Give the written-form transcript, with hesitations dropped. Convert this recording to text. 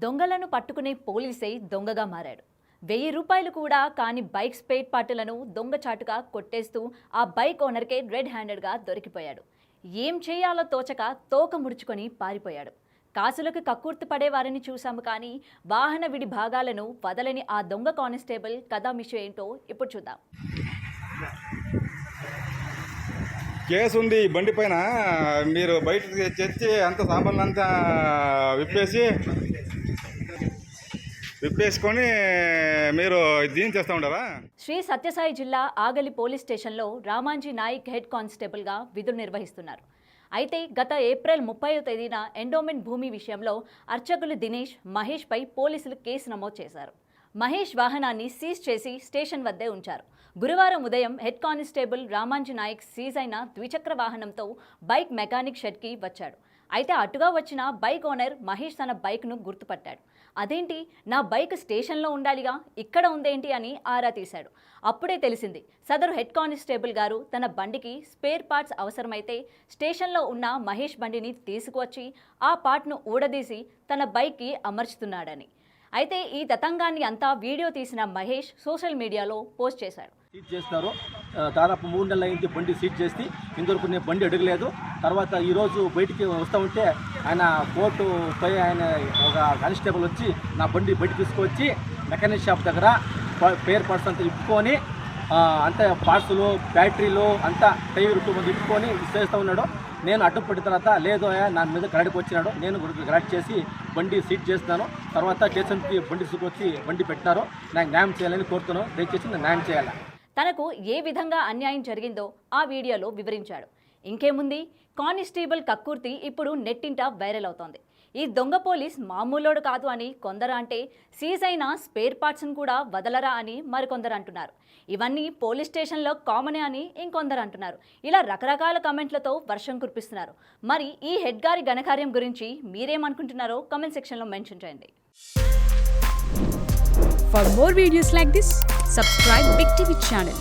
దొంగలను పట్టుకునే పోలీసే దొంగగా మారాడు. 1000 రూపాయలు కూడా కాని బైక్ స్పేర్ పార్టులను దొంగచాటుగా కొట్టేస్తూ ఆ బైక్ ఓనర్కే రెడ్ హ్యాండెడ్గా దొరికిపోయాడు. ఏం చేయాలో తోచక తోక ముడుచుకొని పారిపోయాడు. కాసులకు కక్కుర్తి పడేవారిని చూశాము కానీ వాహన విడి భాగాలను వదలని ఆ దొంగ కానిస్టేబుల్ కథామిషు ఏంటో ఇప్పుడు చూద్దాం. కేసు ఉంది బండి పైన. మీరు బయట తెచ్చి అంత సామాన్లు అంతా విప్పేసుకొని మీరు దీని చేస్తూ ఉండరా? శ్రీ సత్యసాయి జిల్లా ఆగలి పోలీస్ స్టేషన్లో రామాంజీ నాయక్ హెడ్ కానిస్టేబుల్గా విధులు నిర్వహిస్తున్నారు. అయితే గత ఏప్రిల్ 30వ తేదీన ఎండోమెంట్ భూమి విషయంలో అర్చకులు దినేష్, మహేష్పై పోలీసులు కేసు నమోదు చేశారు. మహేష్ వాహనాన్ని సీజ్ చేసి స్టేషన్ వద్దే ఉంచారు. గురువారం ఉదయం head constable Ramanji Nayak seize అయిన ద్విచక్ర వాహనంతో బైక్ మెకానిక్ షెడ్కి వచ్చాడు. అయితే అటుగా వచ్చిన బైక్ ఓనర్ మహేష్ తన బైక్ను గుర్తుపట్టాడు. అదేంటి, నా బైక్ స్టేషన్లో ఉండాలిగా, ఇక్కడ ఉందేంటి అని ఆరా తీశాడు. అప్పుడే తెలిసింది సదరు హెడ్ కానిస్టేబుల్ గారు తన బండికి స్పేర్ పార్ట్స్ అవసరమైతే స్టేషన్లో ఉన్న మహేష్ బండిని తీసుకువచ్చి ఆ పార్ట్ను ఊడదీసి తన బైక్కి అమర్చుతున్నాడని. అయితే ఈ తతంగాన్ని అంతా వీడియో తీసిన మహేష్ సోషల్ మీడియాలో పోస్ట్ చేశాడు. సీజ్ చేస్తారు. దాదాపు 3 నెలలు అయింది బండి సీజ్ చేసి. ఇంతవరకు నేను బండి అడగలేదు. తర్వాత ఈరోజు బయటికి వస్తూ ఉంటే ఆయన కోర్టు పై ఆయన ఒక కానిస్టేబుల్ వచ్చి నా బండి బయట తీసుకొచ్చి మెకానిక్ షాప్ దగ్గర పేర్ పార్ట్స్ అంతా ఇప్పుకొని అంతా పార్ట్స్లు బ్యాటరీలు అంతా టైర్ ఇప్పుకొని చేస్తూ ఉన్నాడు. నేను అడ్డుపడిన తర్వాత లేదు నా మీద గరాడికి వచ్చినాడు. నేను గరాడ్ చేసి బండి సీట్ చేస్తున్నాను. తర్వాత స్టేషన్కి బండి తీసుకొచ్చి బండి పెట్టినారు. నాకు న్యాయం చేయాలని కోరుతున్నాను. దయచేసి నాకు న్యాయం చేయాలి. తనకు ఏ విధంగా అన్యాయం జరిగిందో ఆ వీడియోలో వివరించాడు. ఇంకేముంది, కానిస్టేబుల్ కక్కుర్తి ఇప్పుడు నెట్టింట వైరల్ అవుతోంది. ఈ దొంగ పోలీస్ మామూలోడు కాదు అని కొందరు అంటే, సీజ్ అయిన స్పేర్ పార్ట్స్ను కూడా వదలరా అని మరికొందరు అంటున్నారు. ఇవన్నీ పోలీస్ స్టేషన్లో కామనే అని ఇంకొందరు అంటున్నారు. ఇలా రకరకాల కమెంట్లతో వర్షం కురిపిస్తున్నారు. మరి ఈ హెడ్ గారి ఘనకార్యం గురించి మీరేమనుకుంటున్నారో కామెంట్ సెక్షన్లో మెన్షన్ చేయండి. For more videos like this, subscribe Big TV channel.